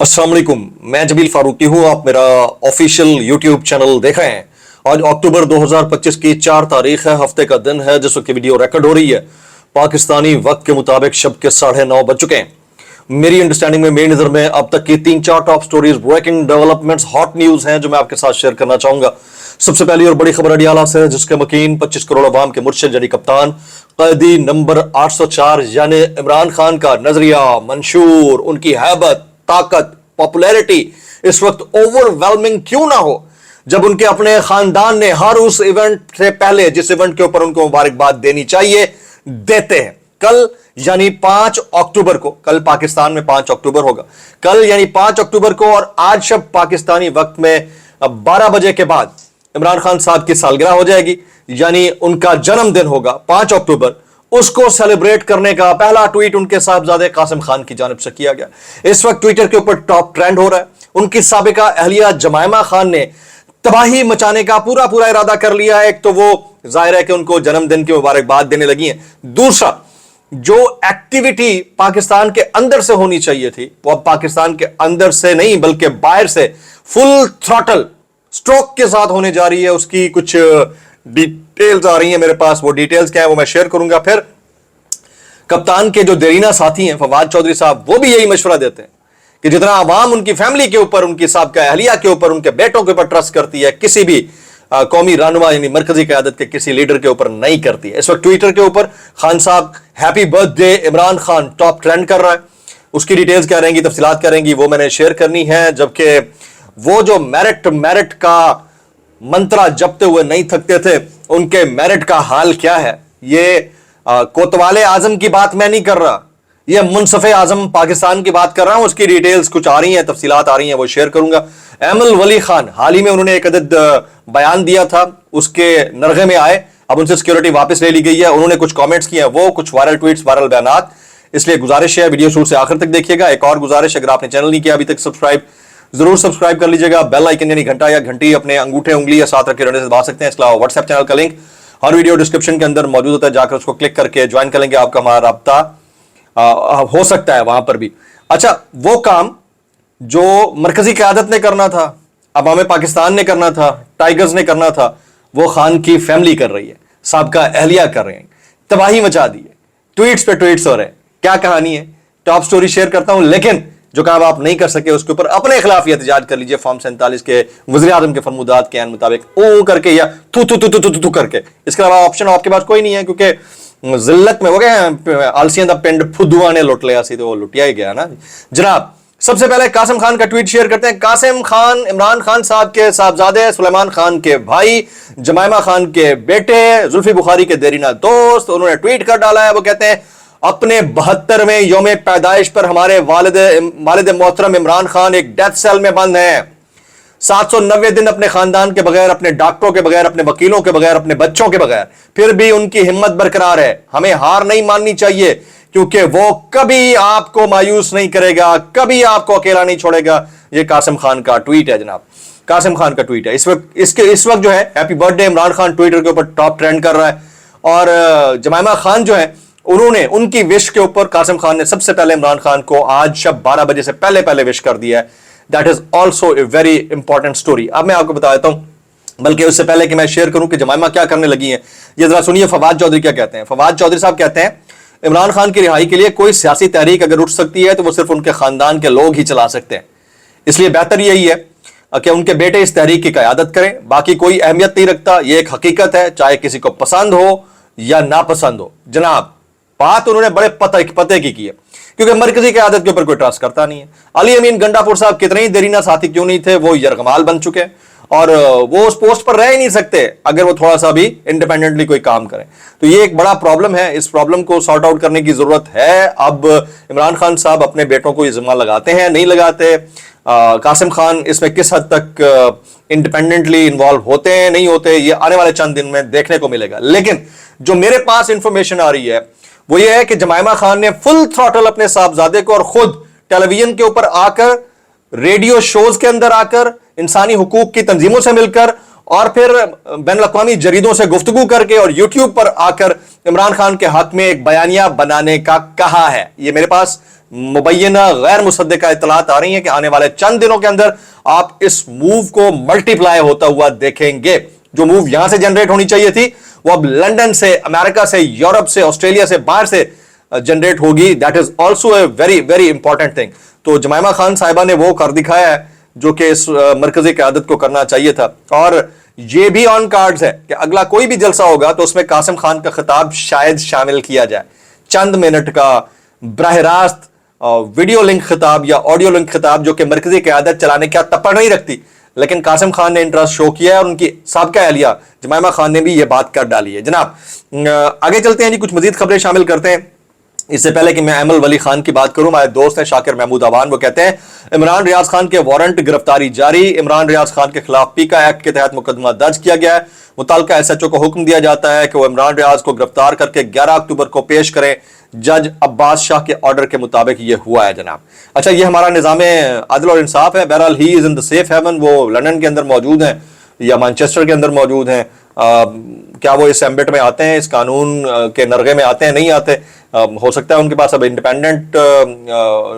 अस्सलाम वालेकुम, मैं जमील फारूकी हूं। आप मेरा ऑफिशियल यूट्यूब चैनल देख रहे हैं। आज अक्टूबर 2025 की 4 तारीख है, हफ्ते का दिन है जिस वक्त वीडियो रिकॉर्ड हो रही है। पाकिस्तानी वक्त के मुताबिक शब के 9:30 बज चुके हैं। मेरी अंडरस्टैंडिंग में, मेरी नजर में अब तक की 3-4 top stories, breaking developments, hot news हैं जो मैं आपके साथ शेयर करना चाहूंगा। सबसे पहली और बड़ी खबर अडियाला से, जिसके मकीन 25 करोड़ अवाम के मुर्शिद यानी कप्तान कैदी नंबर 804 यानी इमरान खान का नजरिया, मंशूर, उनकी हैबत, ताकत, पॉपुलैरिटी इस वक्त ओवरवेलमिंग क्यों ना हो, जब उनके अपने खानदान ने हर उस इवेंट से पहले जिस इवेंट के ऊपर उनको मुबारकबाद देनी चाहिए देते हैं। कल यानी 5 अक्टूबर को, कल पाकिस्तान में 5 अक्टूबर होगा, कल यानी 5 अक्टूबर को और आज शब पाकिस्तानी वक्त में 12 बजे के बाद इमरान खान साहब की सालगिरह हो जाएगी, यानी उनका जन्मदिन होगा 5 अक्टूबर। उसको सेलिब्रेट करने का पहला ट्वीट उनके साहबजादे कासिम खान की जानिब से किया गया। इस वक्त ट्विटर के ऊपर टॉप ट्रेंड हो रहा है। उनकी साबिका अहलिया जमायमा खान ने तबाही मचाने का पूरा इरादा कर लिया है। एक तो वो जाहिर है कि उनको जन्मदिन की मुबारकबाद देने लगी हैं। दूसरा, जो एक्टिविटी पाकिस्तान के अंदर से होनी चाहिए थी वो अब पाकिस्तान के अंदर से नहीं बल्कि बाहर से फुल थ्रॉटल स्ट्रोक के साथ होने जा रही है। उसकी कुछ डिटेल्स आ रही हैं मेरे पास। वो डिटेल्स क्या है वो मैं शेयर करूंगा। फिर कप्तान के जो देरीना साथी हैं फवाद चौधरी साहब, वो भी यही मशवरा देते हैं कि जितना आवाम उनकी फैमिली के ऊपर, उनकी साहब अहलिया के ऊपर, उनके बेटों के ऊपर ट्रस्ट करती है, किसी भी कौमी रहनुमा यानी मरकजी क़यादत के किसी लीडर के ऊपर नहीं करती है। इस वक्त ट्विटर के ऊपर खान साहब happy birthday Imran Khan top trend कर रहा है। उसकी डिटेल्स क्या रहेंगी, तफसीलात क्या रहेंगी, वो मैंने शेयर करनी है। जबकि वो जो मेरिट का मंत्रा जपते हुए नहीं थकते थे, उनके मेरिट का हाल क्या है, ये कोतवाले आजम की बात मैं नहीं कर रहा, ये मुनसफे आजम पाकिस्तान की बात कर रहा हूं। उसकी डिटेल्स कुछ आ रही हैं, तफसीलात आ रही हैं, वो शेयर करूंगा। एमल वली खान हाल ही में उन्होंने एक अदद बयान दिया था, उसके नरगे में आए, अब उनसे सिक्योरिटी वापस ले ली गई है। उन्होंने कुछ कमेंट्स किए हैं, वो कुछ वायरल ट्वीट्स, वायरल बयानात, इसलिए गुजारिश है वीडियो शुरू से आखिर तक देखिएगा। एक और गुजारिश, अगर आपने चैनल नहीं किया अभी तक सब्सक्राइब जरूर सब्सक्राइब कर लीजिएगा। बेल आइकन यानी घंटा या घंटी अपने अंगूठे उंगली या साथ रखे रहने से दबा सकते हैं। इसके अलावा व्हाट्सएप चैनल का लिंक हर वीडियो डिस्क्रिप्शन के अंदर मौजूद होता है, जाकर उसको क्लिक करके ज्वाइन कर लेंगे, आपका हमारा राब्ता हो सकता है वहां पर भी। अच्छा, वो काम जो मरकजी क़यादत ने करना था, अवाम पाकिस्तान ने करना था, टाइगर्स ने करना था, वो खान की फैमिली कर रही है, साबका अहलिया कर रहे हैं, तबाही मचा दी है, ट्वीट्स पे ट्वीट्स हो रहे हैं। क्या कहानी है, टॉप स्टोरी शेयर करता हूं, लेकिन जो काम आप नहीं कर सके उसके ऊपर अपने खिलाफ एहतजाज कर लीजिए। फॉर्म 47 के वज़ीर आज़म के फरमुदात के मुताबिक ओ करके या तू करके, इसके अलावा ऑप्शन आपके पास कोई नहीं है, क्योंकि जिल्लत में हो गए आलसियां दा पिंड फुद्दुआ ने लुट लिया सी, तो वो लुटिया ही गया ना जनाब। सबसे पहले कासिम खान का ट्वीट शेयर करते हैं। कासिम खान इमरान खान साहब के साहबजादे, सुलेमान खान के भाई, जमायमा खान के बेटे, जुल्फी बुखारी के देरीना दोस्त, उन्होंने ट्वीट कर डाला है। वो कहते हैं अपने 72वें यौम पैदाइश पर हमारे वालिद मोहतरम इमरान खान एक डेथ सेल में बंद हैं। 790 दिन अपने खानदान के बगैर, अपने डॉक्टरों के बगैर, अपने वकीलों के बगैर, अपने बच्चों के बगैर, फिर भी उनकी हिम्मत बरकरार है। हमें हार नहीं माननी चाहिए, क्योंकि वो कभी आपको मायूस नहीं करेगा, कभी आपको अकेला नहीं छोड़ेगा। ये कासिम खान का ट्वीट है जनाब, कासिम खान का ट्वीट है। इस वक्त जो है happy birthday Imran Khan Twitter के ऊपर टॉप ट्रेंड कर रहा है। और जमायमा खान जो है, उन्होंने उनकी विश के ऊपर कासिम खान ने सबसे पहले इमरान खान को आज शब 12 बजे से पहले विश कर दिया है। That is also a very important story. अब मैं आपको बता देता हूं, बल्कि उससे पहले कि मैं शेयर करूं कि जमायमा क्या करने लगी है, ये जरा सुनिए फवाद चौधरी क्या कहते हैं। फवाद चौधरी साहब कहते हैं इमरान खान की रिहाई के लिए कोई सियासी तहरीक अगर उठ सकती है तो वो सिर्फ उनके खानदान के लोग ही चला सकते हैं, इसलिए बेहतर यही है कि उनके बेटे इस तहरीक की क़यादत करें। बाकी कोई अहमियत नहीं रखता, ये एक हकीकत है, चाहे किसी को पसंद हो या नापसंद हो। जनाब, बात उन्होंने बड़े पते की है, क्योंकि मरकजी की आदत के ऊपर कोई ट्रस्ट करता नहीं है। अली अमीन गंडापुर साहब कितने ही देरीना साथी क्यों नहीं थे, वो यरगमाल बन चुके हैं और वो उस पोस्ट पर रह ही नहीं सकते अगर वो थोड़ा सा भी इंडिपेंडेंटली कोई काम करें। तो ये एक बड़ा प्रॉब्लम है, इस प्रॉब्लम को सॉर्ट आउट करने की जरूरत है। अब इमरान खान साहब अपने बेटों को ये जिम्मा लगाते हैं, नहीं लगाते, कासिम खान इसमें किस हद तक इंडिपेंडेंटली इन्वॉल्व होते हैं, नहीं होते, ये आने वाले चंद दिन में देखने को मिलेगा। लेकिन जो मेरे पास इंफॉर्मेशन आ रही है वो ये है कि जमायमा खान ने फुल थ्रॉटल अपने साहबजादे को और खुद टेलीविजन के ऊपर आकर, रेडियो शोज के अंदर आकर, इंसानी हुकूक की तंजीमों से मिलकर और फिर बैन अवी जरीदों से गुफ्तगू करके और यूट्यूब पर आकर इमरान खान के हक में एक बयानिया बनाने का कहा है। ये मेरे पास मुबैना गैर मुसद्दिका इतलात आ रही हैं कि आने वाले चंद दिनों के अंदर आप इस मूव को मल्टीप्लाई होता हुआ देखेंगे। जो मूव यहां से जनरेट होनी चाहिए थी वो अब लंदन से, अमेरिका से, यूरोप से, ऑस्ट्रेलिया से, बाहर से जनरेट होगी। That is also a very very important thing. तो जमाइमा खान साहिबा ने वो कर दिखाया है जो कि इस मरकजी क़यादत को करना चाहिए था। और ये भी ऑन कार्ड्स है कि अगला कोई भी जलसा होगा तो उसमें कासिम खान का खिताब शायद शामिल किया जाए, चंद मिनट का बराह रास्त वीडियो लिंक खिताब या ऑडियो लिंक खिताब, जो कि मरकजी क़यादत चलाने की तपड़ नहीं रखती, लेकिन कासिम खान ने इंटरेस्ट शो किया है और उनकी साबका अहलिया जमाइमा खान ने भी ये बात कर डाली है। जनाब आगे चलते हैं जी, कुछ मजीद खबरें शामिल करते हैं। इससे पहले कि मैं अमल वली खान की बात करूं, हमारे दोस्त हैं शाकिर महमूद अवान, वो कहते हैं इमरान रियाज खान के वारंट गिरफ्तारी जारी। इमरान रियाज खान के खिलाफ पीका एक्ट के तहत मुकदमा दर्ज किया गया है। मुतल्लिका एसएचओ को हुक्म दिया जाता है कि वो इमरान रियाज को गिरफ्तार करके 11 अक्टूबर को पेश करें। जज अब्बास शाह के ऑर्डर के मुताबिक ये हुआ है जनाब। अच्छा, ये हमारा निज़ाम अदल और इंसाफ है। बहरहाल he is in the safe haven, वो लंदन के अंदर मौजूद हैं या मैनचेस्टर के अंदर मौजूद हैं। क्या वो इस एम्बिट में आते हैं, इस कानून के नरगे में आते हैं, नहीं आते? हो सकता है उनके पास अब इंडिपेंडेंट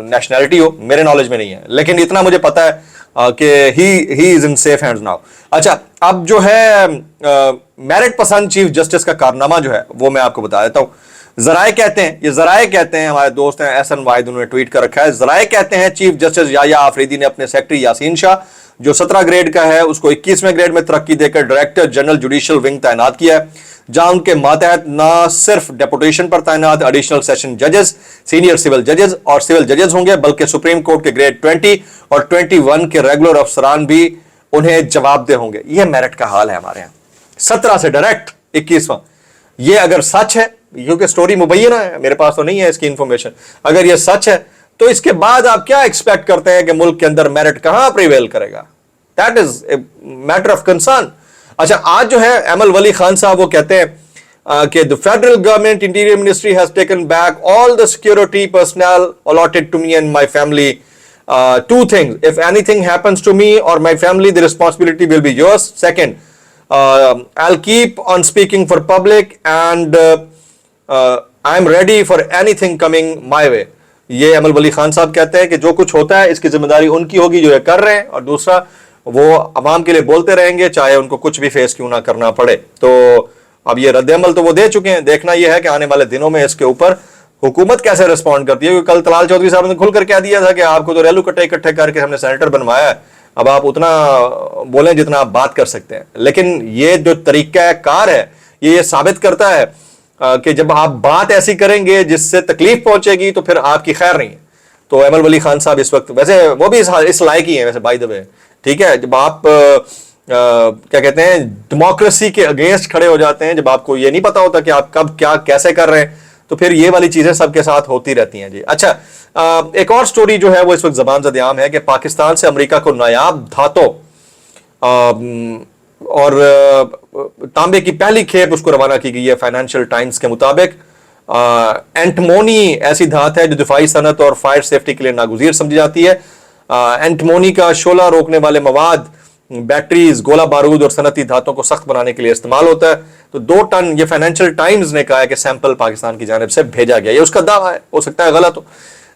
नेशनैलिटी हो, मेरे नॉलेज में नहीं है, लेकिन इतना मुझे पता है कि ही is in safe hands now. अच्छा, अब जो है मेरिट पसंद चीफ जस्टिस का कारनामा जो है वो मैं आपको बता देता हूँ। जराए कहते हैं, ये जराए कहते हैं, हमारे दोस्त हैं एहसन वाहिद, उन्होंने ट्वीट कर रखा है। जराए कहते हैं चीफ जस्टिस याया आफरीदी ने अपने सेक्रेटरी यासीन शाह, जो 17 ग्रेड का है, उसको 21वें ग्रेड में तरक्की देकर डायरेक्टर जनरल जुडिशियल विंग तैनात किया है, जहां उनके मातहत ना सिर्फ डेपुटेशन पर तैनात एडिशनल सेशन जजेस, सीनियर सिविल जजेस और सिविल जजेस होंगे, बल्कि सुप्रीम कोर्ट के ग्रेड 20 और 21 के रेगुलर अफसरान भी उन्हें जवाबदेह होंगे। यह मेरिट का हाल है हमारे यहाँ। 17 से डायरेक्ट 21वां, ये अगर सच है, क्योंकि स्टोरी मुबैना है, मेरे पास तो नहीं है इसकी इंफॉर्मेशन, अगर ये सच है तो इसके बाद आप क्या एक्सपेक्ट करते हैं कि मुल्क के अंदर मेरिट कहां प्रिवेल करेगा? That is a matter of concern. अच्छा, आज जो है अमल वली खान साहब वो कहते हैं कि the federal government interior ministry has taken back all the security personnel allotted to me and my family. Two things: if anything happens to me or my family, the responsibility will be yours. Second, I'll keep on speaking for public and I'm ready for anything coming my way. ये अमल वली खान साहब कहते हैं कि जो कुछ होता है इसकी जिम्मेदारी उनकी होगी जो ये कर रहे हैं, और दूसरा वो अवाम के लिए बोलते रहेंगे चाहे उनको कुछ भी फेस क्यों ना करना पड़े। तो अब ये रद्द अमल तो वो दे चुके हैं, देखना ये है कि आने वाले दिनों में इसके ऊपर हुकूमत कैसे रिस्पॉन्ड करती है। क्योंकि कल तलाल चौधरी साहब ने खुलकर कह दिया था कि आपको तो रेलू कट्टे इकट्ठे करके हमने सेनेटर बनवाया है, अब आप उतना बोलें जितना आप बात कर सकते हैं। लेकिन ये जो तरीका कार है ये साबित करता है कि जब आप बात ऐसी करेंगे जिससे तकलीफ पहुंचेगी तो फिर आपकी खैर नहीं है। तो अमल वली खान साहब इस वक्त, वैसे वो भी इस लायक ही है वैसे बाय द वे, ठीक है। जब आप क्या कहते हैं डेमोक्रेसी के अगेंस्ट खड़े हो जाते हैं, जब आपको ये नहीं पता होता कि आप कब क्या कैसे कर रहे हैं, तो फिर ये वाली चीजें सबके साथ होती रहती हैं जी। अच्छा, एक और स्टोरी जो है वो इस वक्त ज़बान ज़द-ए-आम है कि पाकिस्तान से अमेरिका को नायाब धातों और तांबे की पहली खेप उसको रवाना की गई है। फाइनेंशियल टाइम्स के मुताबिक एंटमोनी ऐसी धात है जो दिफाई सनत और फायर सेफ्टी के लिए नागुज़ीर समझी जाती है। एंटमोनी का शोला रोकने वाले मवाद बैटरीज, गोला बारूद और सनती धातों को सख्त बनाने के लिए इस्तेमाल होता है। तो 2 टन, ये फाइनेंशियल टाइम्स ने कहा है कि सैंपल पाकिस्तान की जानिब से भेजा गया, ये उसका दावा है, हो सकता है गलत हो।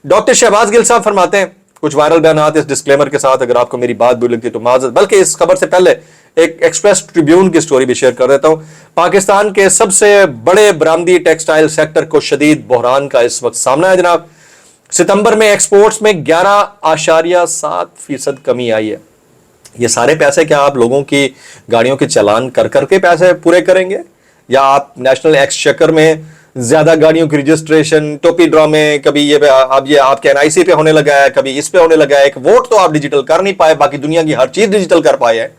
डॉक्टर शहबाज गिल साहब फरमाते हैं, कुछ वायरल बयान इस डिस्क्लेमर के साथ, अगर आपको मेरी बात बुरी लगती है तो माजरत, बल्कि इस खबर से पहले एक एक्सप्रेस ट्रिब्यून की स्टोरी भी शेयर कर देता हूं। पाकिस्तान के सबसे बड़े बरामदी टेक्सटाइल सेक्टर को शदीद बहरान का इस वक्त सामना है जनाब। सितंबर में एक्सपोर्ट्स में 11.7% कमी आई है। ये सारे पैसे क्या आप लोगों की गाड़ियों के चालान कर करके पैसे पूरे करेंगे, या आप नेशनल एक्सचेकर में ज्यादा गाड़ियों की रजिस्ट्रेशन, टोपी ड्रामे, कभी ये अब ये आपके एनआईसी पे होने लगा है, कभी इस पे होने लगा है। एक वोट तो आप डिजिटल कर नहीं पाए, बाकी दुनिया की हर चीज डिजिटल कर पाए हैं।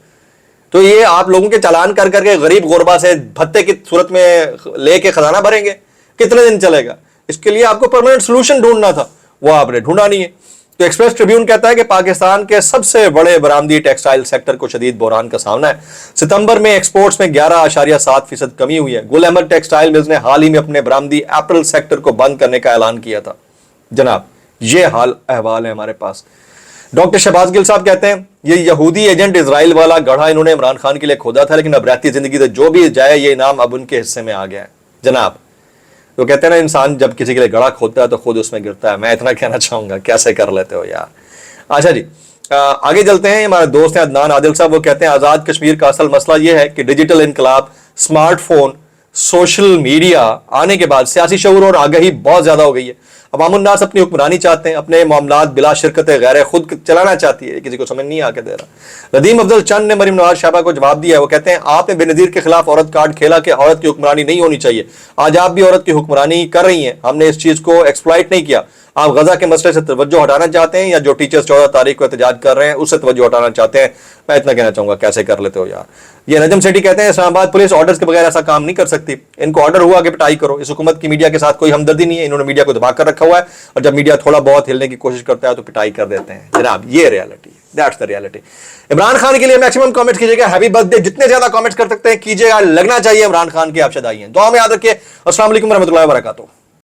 तो ये आप लोगों के चालान कर करके गरीब गुरबा से भत्ते की सूरत में लेके खजाना भरेंगे, कितने दिन चलेगा? इसके लिए आपको परमानेंट सोल्यूशन ढूंढना था, वो आपने ढूंढा नहीं है। तो एक्सप्रेस ट्रिब्यून कहता है कि पाकिस्तान के सबसे बड़े बरामदी टेक्सटाइल सेक्टर को शदीद बहरान का सामना है। सितंबर में एक्सपोर्ट्स में 11.7% कमी हुई है। गुल अहमद टेक्सटाइल मिल्स ने हाल ही में अपने बरामदी एप्पल सेक्टर को बंद करने का ऐलान किया था। जनाब, ये हाल अहवाल है हमारे पास। डॉक्टर शहबाज गिल साहब कहते हैं ये यहूदी एजेंट इजराइल वाला गढ़ा इन्होंने इमरान खान के लिए खोदा था, लेकिन अब रहती जिंदगी से जो भी जाए ये इनाम अब उनके हिस्से में आ गया है। जनाब, تو کہتے ہیں نا انسان جب کسی کے لیے گڑھا کھودتا ہے تو خود اس میں گرتا ہے. میں اتنا کہنا چاہوں گا کیسے کر لیتے ہو یار. اچھا جی آگے چلتے ہیں. ہمارے دوست ہیں عدنان عادل صاحب, وہ کہتے ہیں آزاد کشمیر کا اصل مسئلہ یہ ہے کہ ڈیجیٹل انقلاب, اسمارٹ فون, سوشل میڈیا آنے کے بعد سیاسی شعور اور آگہی بہت زیادہ ہو گئی ہے. عوام الناس اپنی حکمرانی چاہتے ہیں, اپنے معاملات بلا شرکت غیر خود چلانا چاہتی ہے, کسی کو سمجھ نہیں آ کے دے رہا. ندیم افضل چند نے مریم نواز شاہبہ کو جواب دیا ہے. وہ کہتے ہیں آپ نے بے نظیر کے خلاف عورت کارڈ کھیلا کہ عورت کی حکمرانی نہیں ہونی چاہیے. آج آپ بھی عورت کی حکمرانی کر رہی ہیں, ہم نے اس چیز کو ایکسپلائٹ نہیں کیا. آپ غزہ کے مسئلے سے توجہ ہٹانا چاہتے ہیں یا جو ٹیچرز 14 تاریخ کو احتجاج کر رہے ہیں اس سے توجہ ہٹانا چاہتے ہیں؟ میں اتنا کہنا چاہوں گا کیسے کر لیتے ہو یار. یہ نجم سیٹھی کہتے ہیں اسلام آباد پولیس آرڈرز کے بغیر ایسا کام نہیں کر سکتی, ان کو آرڈر ہوا کہ پٹائی کرو. اس حکومت کی میڈیا کے ساتھ کوئی ہمدردی نہیں ہے, انہوں نے میڈیا کو دبا کر رکھا ہوا ہے اور جب میڈیا تھوڑا بہت ہلنے کی کوشش کرتا ہے تو پٹائی کر دیتے ہیں. جناب یہ ریالٹی ہے, that's the reality. Imran Khan کے لیے میکسیمم کامنٹس کیجیے گا, ہیپی برتھ ڈے جتنے زیادہ کامنٹس کر سکتے ہیں کیجیے گا, لگنا چاہیے عمران خان کے آپ شدائی ہیں. دعا میں یاد رکھیے. السلام علیکم ورحمۃ اللہ وبرکاتہ.